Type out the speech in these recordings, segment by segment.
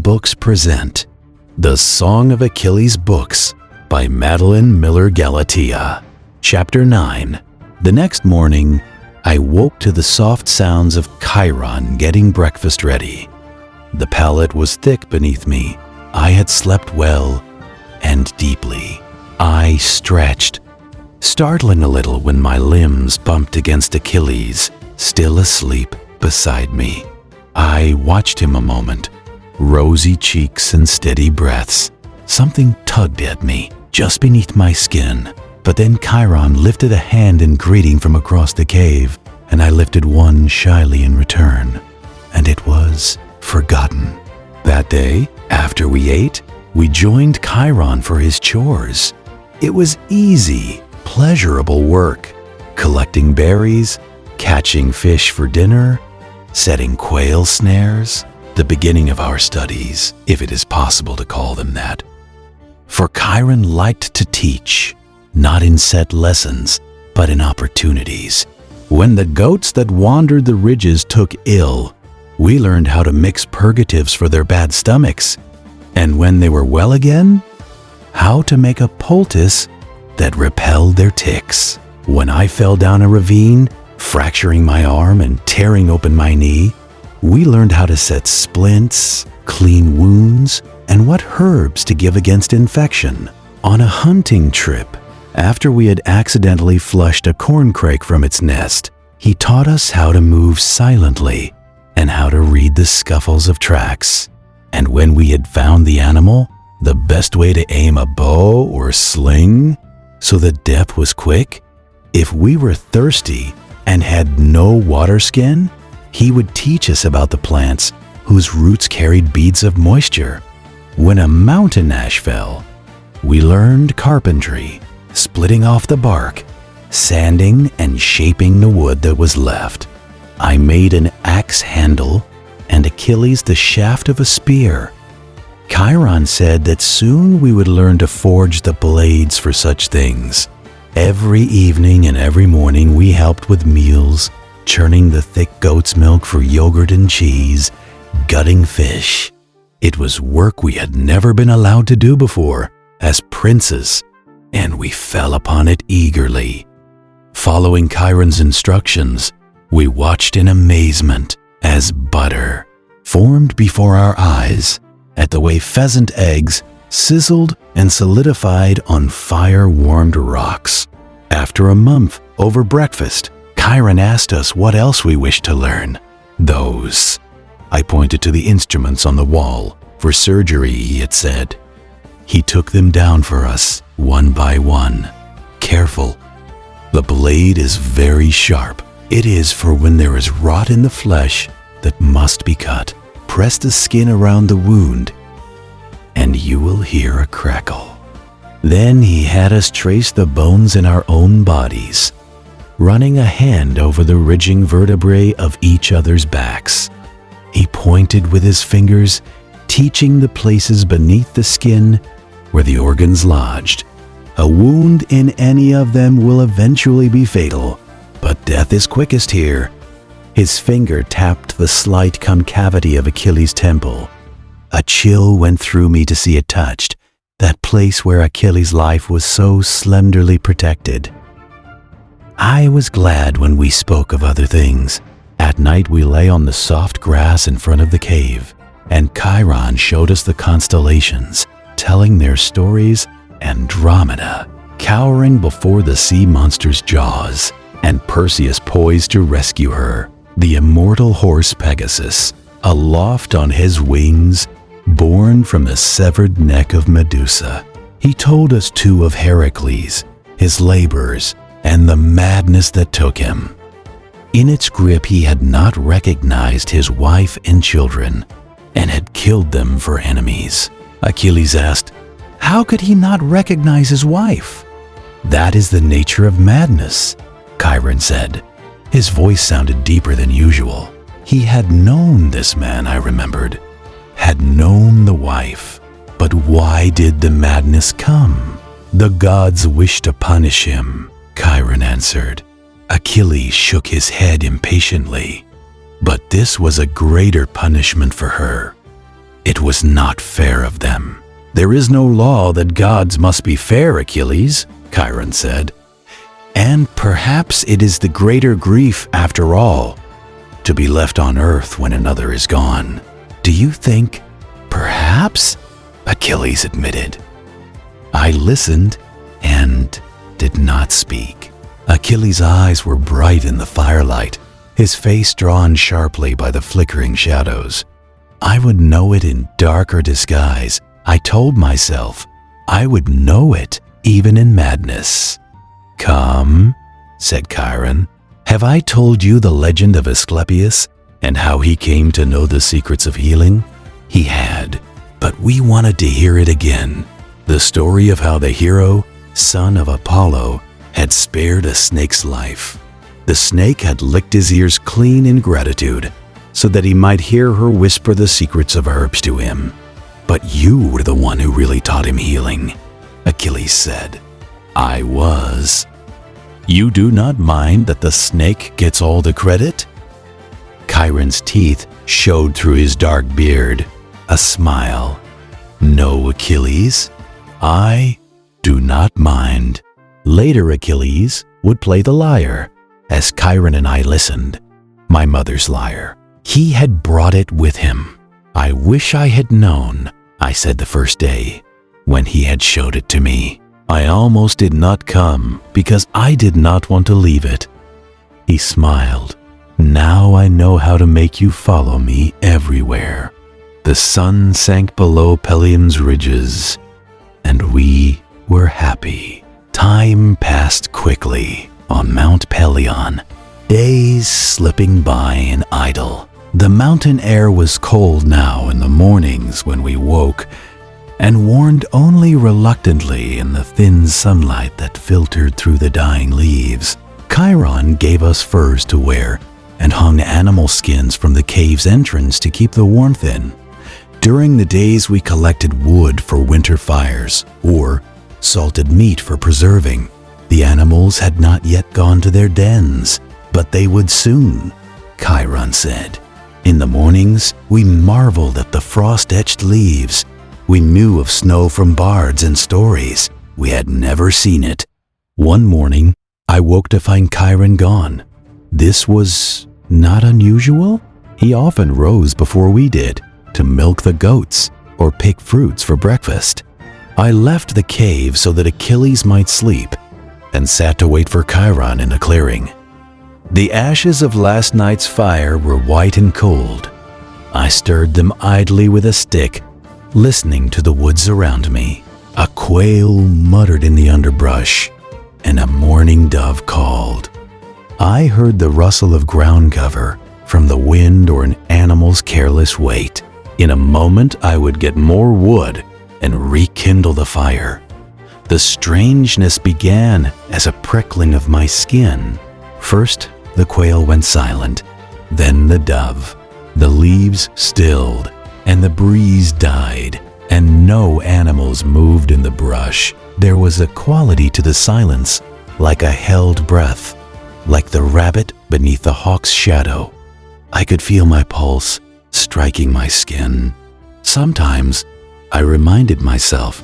Books present The Song of Achilles Books by Madeline Miller Galatea. Chapter 9. The next morning, I woke to the soft sounds of Chiron getting breakfast ready. The pallet was thick beneath me. I had slept well and deeply. I stretched, startling a little when my limbs bumped against Achilles, still asleep beside me. I watched him a moment, rosy cheeks and steady breaths. Something tugged at me, just beneath my skin. But then Chiron lifted a hand in greeting from across the cave, and I lifted one shyly in return. And it was forgotten. That day, after we ate, we joined Chiron for his chores. It was easy, pleasurable work, collecting berries, catching fish for dinner, setting quail snares, the beginning of our studies, if it is possible to call them that. For Chiron liked to teach, not in set lessons, but in opportunities. When the goats that wandered the ridges took ill, we learned how to mix purgatives for their bad stomachs, and when they were well again, how to make a poultice that repelled their ticks. When I fell down a ravine, fracturing my arm and tearing open my knee, we learned how to set splints, clean wounds, and what herbs to give against infection. On a hunting trip, after we had accidentally flushed a corncrake from its nest, he taught us how to move silently and how to read the scuffles of tracks. And when we had found the animal, the best way to aim a bow or sling so the death was quick, if we were thirsty and had no water skin, he would teach us about the plants whose roots carried beads of moisture. When a mountain ash fell, we learned carpentry, splitting off the bark, sanding and shaping the wood that was left. I made an axe handle and Achilles the shaft of a spear. Chiron said that soon we would learn to forge the blades for such things. Every evening and every morning we helped with meals, churning the thick goat's milk for yogurt and cheese, gutting fish. It was work we had never been allowed to do before as princes, and we fell upon it eagerly. Following Chiron's instructions, we watched in amazement as butter formed before our eyes at the way pheasant eggs sizzled and solidified on fire-warmed rocks. After a month over breakfast, Chiron asked us what else we wished to learn. Those. I pointed to the instruments on the wall. For surgery, he had said. He took them down for us, one by one. Careful. The blade is very sharp. It is for when there is rot in the flesh that must be cut. Press the skin around the wound, and you will hear a crackle. Then he had us trace the bones in our own bodies, running a hand over the ridging vertebrae of each other's backs. He pointed with his fingers, teaching the places beneath the skin where the organs lodged. A wound in any of them will eventually be fatal, but death is quickest here. His finger tapped the slight concavity of Achilles' temple. A chill went through me to see it touched, that place where Achilles' life was so slenderly protected. I was glad when we spoke of other things. At night we lay on the soft grass in front of the cave, and Chiron showed us the constellations, telling their stories, Andromeda, cowering before the sea monster's jaws, and Perseus poised to rescue her, the immortal horse Pegasus, aloft on his wings, born from the severed neck of Medusa. He told us too of Heracles, his labors, and the madness that took him. In its grip he had not recognized his wife and children, and had killed them for enemies. Achilles asked, how could he not recognize his wife? That is the nature of madness, Chiron said. His voice sounded deeper than usual. He had known this man, I remembered, had known the wife. But why did the madness come? The gods wished to punish him, Chiron answered. Achilles shook his head impatiently. But this was a greater punishment for her. It was not fair of them. There is no law that gods must be fair, Achilles, Chiron said. And perhaps it is the greater grief, after all, to be left on earth when another is gone. Do you think, perhaps? Achilles admitted. I listened and did not speak. Achilles' eyes were bright in the firelight, his face drawn sharply by the flickering shadows. I would know it in darker disguise. I told myself I would know it even in madness. Come, said Chiron. Have I told you the legend of Asclepius and how he came to know the secrets of healing? He had, but we wanted to hear it again. The story of how the hero, son of Apollo, had spared a snake's life. The snake had licked his ears clean in gratitude so that he might hear her whisper the secrets of herbs to him. But you were the one who really taught him healing, Achilles said. I was. You do not mind that the snake gets all the credit? Chiron's teeth showed through his dark beard, a smile. No, Achilles, I do not mind. Later, Achilles would play the lyre, as Chiron and I listened, my mother's lyre. He had brought it with him. I wish I had known, I said the first day, when he had showed it to me. I almost did not come because I did not want to leave it. He smiled. Now I know how to make you follow me everywhere. The sun sank below Pelion's ridges, and we were happy. Time passed quickly on Mount Pelion, days slipping by in idle. The mountain air was cold now in the mornings when we woke, and warmed only reluctantly in the thin sunlight that filtered through the dying leaves. Chiron gave us furs to wear and hung animal skins from the cave's entrance to keep the warmth in. During the days we collected wood for winter fires or salted meat for preserving. The animals had not yet gone to their dens, but they would soon, Chiron said. In the mornings, we marveled at the frost-etched leaves. We knew of snow from bards and stories. We had never seen it. One morning, I woke to find Chiron gone. This was not unusual. He often rose before we did to milk the goats or pick fruits for breakfast. I left the cave so that Achilles might sleep and sat to wait for Chiron in the clearing. The ashes of last night's fire were white and cold. I stirred them idly with a stick, listening to the woods around me. A quail muttered in the underbrush, and a mourning dove called. I heard the rustle of ground cover from the wind or an animal's careless weight. In a moment, I would get more wood and rekindle the fire. The strangeness began as a prickling of my skin. First, the quail went silent, then the dove. The leaves stilled, and the breeze died, and no animals moved in the brush. There was a quality to the silence, like a held breath, like the rabbit beneath the hawk's shadow. I could feel my pulse striking my skin. Sometimes I reminded myself,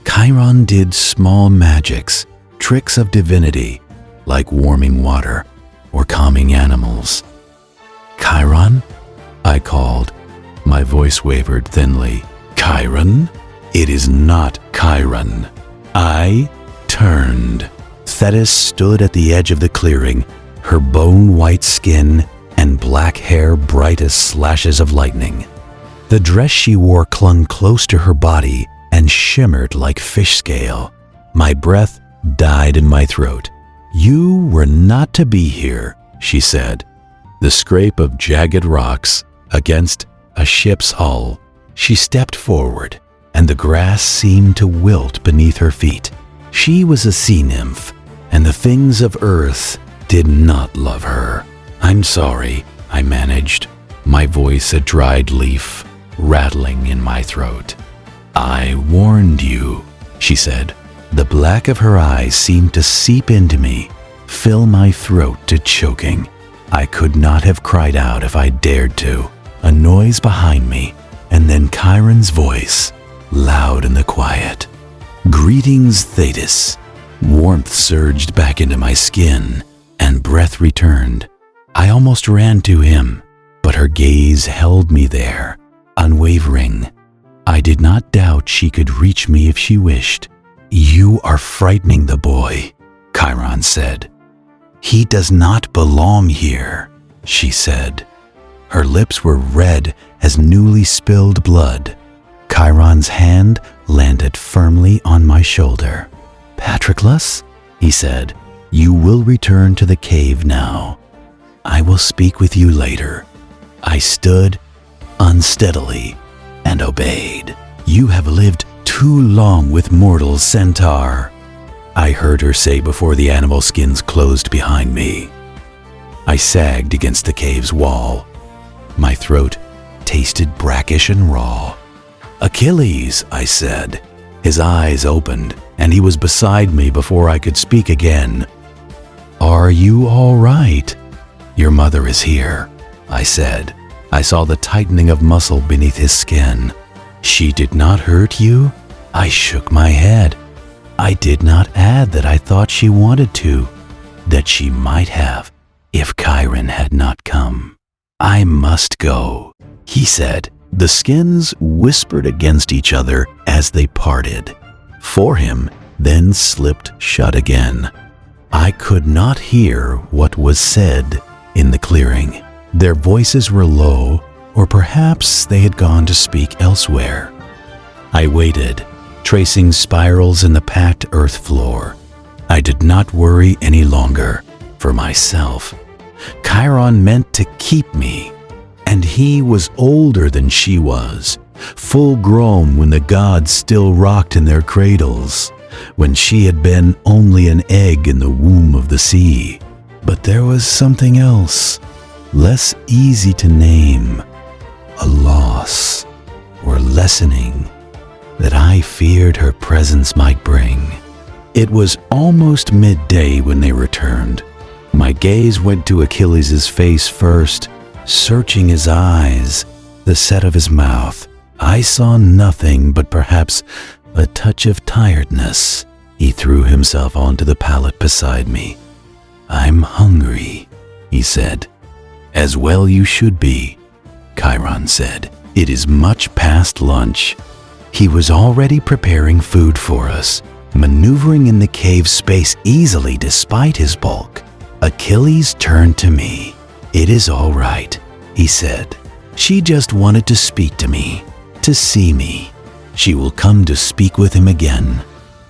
Chiron did small magics, tricks of divinity, like warming water or calming animals. Chiron? I called. My voice wavered thinly. Chiron? It is not Chiron. I turned. Thetis stood at the edge of the clearing, her bone-white skin and black hair bright as slashes of lightning. The dress she wore clung close to her body and shimmered like fish scale. My breath died in my throat. You were not to be here, she said. The scrape of jagged rocks against a ship's hull. She stepped forward, and the grass seemed to wilt beneath her feet. She was a sea nymph, and the things of earth did not love her. I'm sorry, I managed, my voice a dried leaf, rattling in my throat. I warned you, she said. The black of her eyes seemed to seep into me, fill my throat to choking. I could not have cried out if I dared to. A noise behind me, and then Chiron's voice, loud in the quiet. "Greetings, Thetis." Warmth surged back into my skin, and breath returned. I almost ran to him, but her gaze held me there, unwavering. I did not doubt she could reach me if she wished. "You are frightening the boy," Chiron said. "He does not belong here," she said. Her lips were red as newly spilled blood. Chiron's hand landed firmly on my shoulder. "Patroclus," he said, "you will return to the cave now. I will speak with you later." I stood unsteadily and obeyed. "You have lived too long with mortal centaur," I heard her say before the animal skins closed behind me. I sagged against the cave's wall. My throat tasted brackish and raw. "Achilles," I said. His eyes opened, and he was beside me before I could speak again. "Are you all right?" "Your mother is here," I said. I saw the tightening of muscle beneath his skin. "She did not hurt you?" I shook my head. I did not add that I thought she wanted to, that she might have if Chiron had not come. "I must go," he said. The skins whispered against each other as they parted. For him, then slipped shut again. I could not hear what was said in the clearing. Their voices were low, or perhaps they had gone to speak elsewhere. I waited, tracing spirals in the packed earth floor. I did not worry any longer for myself. Chiron meant to keep me, and he was older than she was, full grown when the gods still rocked in their cradles, when she had been only an egg in the womb of the sea. But there was something else, less easy to name, a loss or lessening that I feared her presence might bring. It was almost midday when they returned. My gaze went to Achilles' face first, searching his eyes, the set of his mouth. I saw nothing but perhaps a touch of tiredness. He threw himself onto the pallet beside me. "I'm hungry," he said. "As well you should be," Chiron said. "It is much past lunch." He was already preparing food for us, maneuvering in the cave space easily despite his bulk. Achilles turned to me. "It is all right," he said. "She just wanted to speak to me, to see me. She will come to speak with him again,"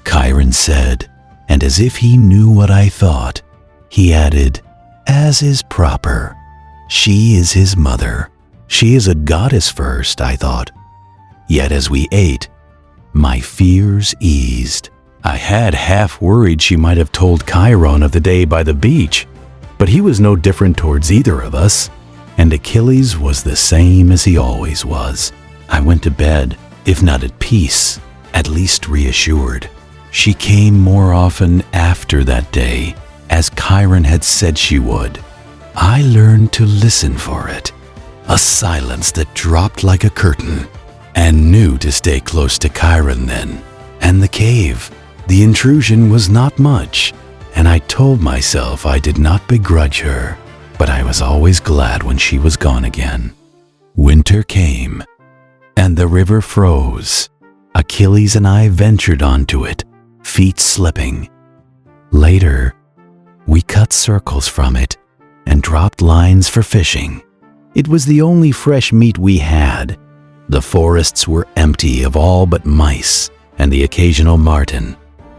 Chiron said, and as if he knew what I thought, he added, "As is proper. She is his mother. She is a goddess first," I thought. Yet as we ate, my fears eased. I had half worried she might have told Chiron of the day by the beach, but he was no different towards either of us, and Achilles was the same as he always was. I went to bed, if not at peace, at least reassured. She came more often after that day, as Chiron had said she would. I learned to listen for it, a silence that dropped like a curtain, and knew to stay close to Chiron then. And the cave, the intrusion was not much, and I told myself I did not begrudge her, but I was always glad when she was gone again. Winter came, and the river froze. Achilles and I ventured onto it, feet slipping. Later, we cut circles from it and dropped lines for fishing. It was the only fresh meat we had. The forests were empty of all but mice and the occasional marten.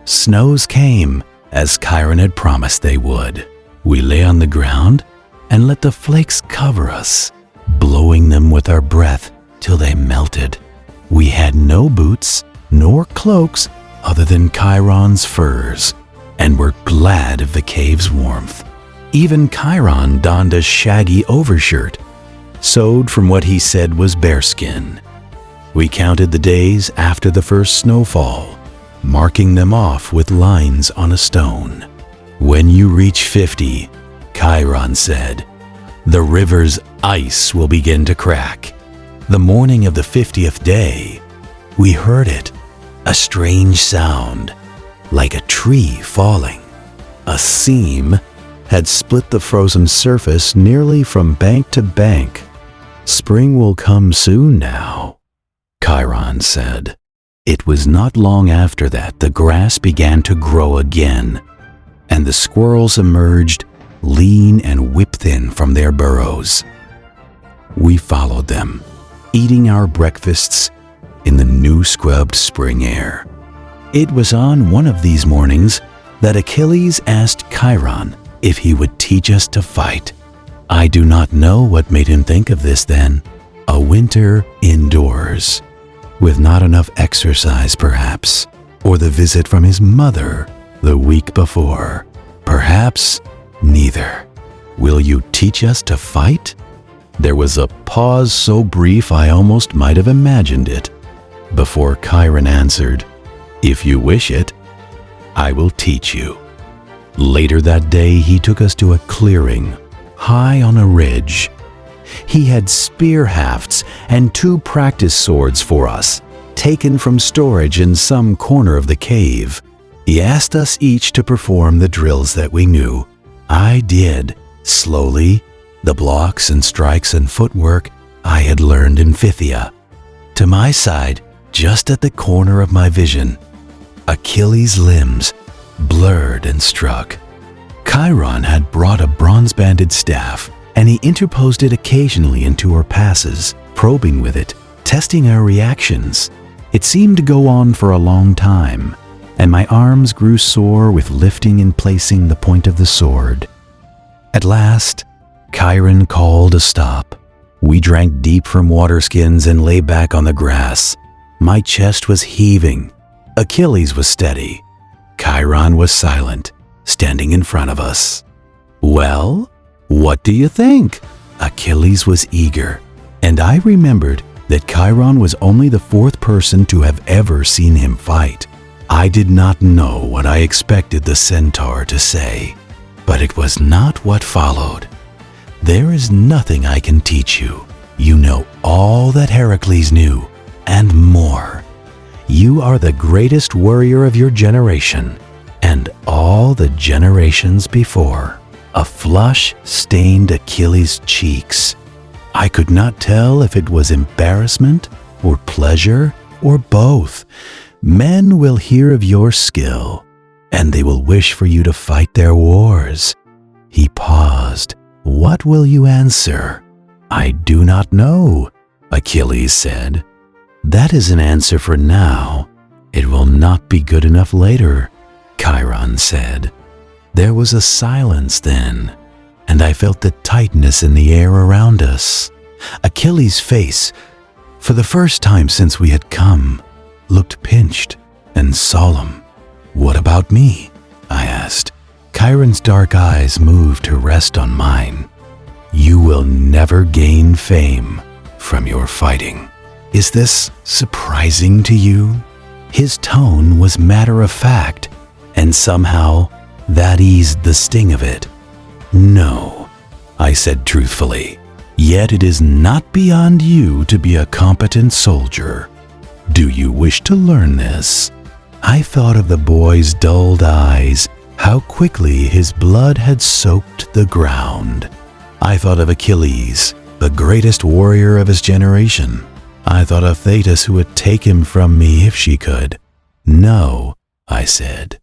Snows came, as Chiron had promised they would. We lay on the ground and let the flakes cover us, blowing them with our breath till they melted. We had no boots nor cloaks other than Chiron's furs, and were glad of the cave's warmth. Even Chiron donned a shaggy overshirt, sewed from what he said was bearskin. We counted the days after the first snowfall, marking them off with lines on a stone. "When you reach 50, Chiron said, the river's ice will begin to crack. The morning of the 50th day, we heard it, a strange sound, like a tree falling. A seam had split the frozen surface nearly from bank to bank. Spring will come soon now, Chiron said. It was not long after that the grass began to grow again, and the squirrels emerged, lean and whip-thin from their burrows. We followed them, eating our breakfasts in the new scrubbed spring air. It was on one of these mornings that Achilles asked Chiron if he would teach us to fight. I do not know what made him think of this then. A winter indoors, with not enough exercise perhaps, or the visit from his mother the week before. Perhaps neither. Will you teach us to fight? There was a pause so brief I almost might have imagined it, before Chiron answered, "If you wish it, I will teach you." Later that day he took us to a clearing, high on a ridge. He had spear hafts and 2 practice swords for us, taken from storage in some corner of the cave. He asked us each to perform the drills that we knew. I did, slowly, the blocks and strikes and footwork I had learned in Phthia. To my side, just at the corner of my vision, Achilles' limbs blurred and struck. Chiron had brought a bronze-banded staff, and he interposed it occasionally into our passes, probing with it, testing our reactions. It seemed to go on for a long time, and my arms grew sore with lifting and placing the point of the sword. At last, Chiron called a stop. We drank deep from water skins and lay back on the grass. My chest was heaving. Achilles was steady. Chiron was silent, standing in front of us. "Well, what do you think?" Achilles was eager, and I remembered that Chiron was only the 4th person to have ever seen him fight. I did not know what I expected the centaur to say, but it was not what followed. "There is nothing I can teach you. You know all that Heracles knew, and more. You are the greatest warrior of your generation, and all the generations before." A flush stained Achilles' cheeks. I could not tell if it was embarrassment or pleasure or both. "Men will hear of your skill, and they will wish for you to fight their wars." He paused. "What will you answer?" "I do not know," Achilles said. "That is an answer for now. It will not be good enough later," Chiron said. There was a silence then, and I felt the tightness in the air around us. Achilles' face, for the first time since we had come, looked pinched and solemn. "What about me?" I asked. Chiron's dark eyes moved to rest on mine. "You will never gain fame from your fighting. Is this surprising to you?" His tone was matter-of-fact, and somehow that eased the sting of it. "No," I said truthfully. "Yet it is not beyond you to be a competent soldier. Do you wish to learn this?" I thought of the boy's dulled eyes, how quickly his blood had soaked the ground. I thought of Achilles, the greatest warrior of his generation. I thought of Thetis, who would take him from me if she could. "No," I said.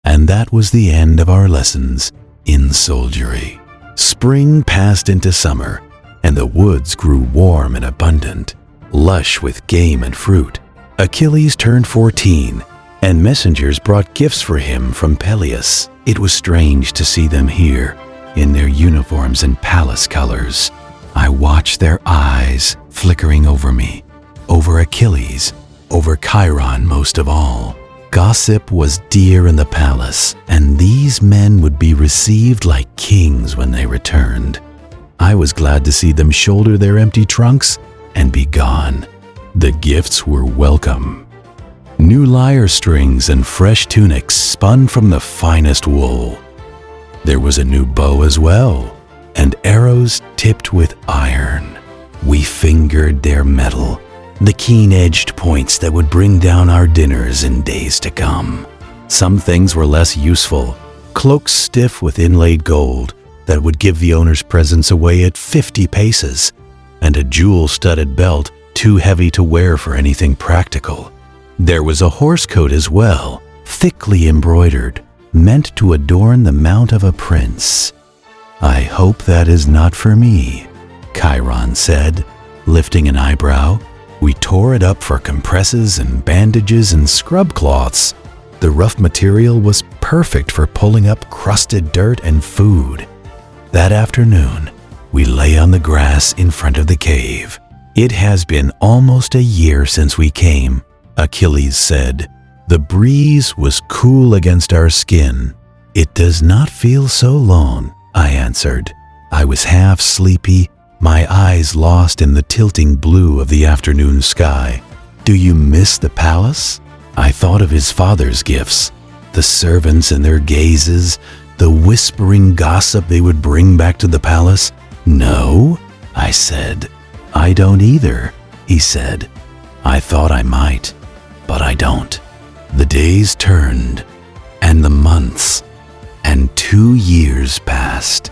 And that was the end of our lessons in soldiery. Spring passed into summer, and the woods grew warm and abundant, lush with game and fruit. Achilles turned 14, and messengers brought gifts for him from Peleus. It was strange to see them here, in their uniforms and palace colors. I watched their eyes flickering over me, over Achilles, over Chiron most of all. Gossip was dear in the palace, and these men would be received like kings when they returned. I was glad to see them shoulder their empty trunks and be gone. The gifts were welcome. New lyre strings and fresh tunics spun from the finest wool. There was a new bow as well, and arrows tipped with iron. We fingered their metal, the keen-edged points that would bring down our dinners in days to come. Some things were less useful, cloaks stiff with inlaid gold that would give the owner's presence away at 50 paces, and a jewel-studded belt too heavy to wear for anything practical. There was a horse coat as well, thickly embroidered, meant to adorn the mount of a prince. "I hope that is not for me," Chiron said, lifting an eyebrow. We tore it up for compresses and bandages and scrub cloths. The rough material was perfect for pulling up crusted dirt and food. That afternoon, we lay on the grass in front of the cave. "It has been almost a year since we came," Achilles said. "The breeze was cool against our skin." "It does not feel so long," I answered. I was half sleepy, my eyes lost in the tilting blue of the afternoon sky. "Do you miss the palace?" I thought of his father's gifts, the servants and their gazes, the whispering gossip they would bring back to the palace. "No," I said. "I don't either," he said. "I thought I might, but I don't." The days turned, and the months, and 2 years passed.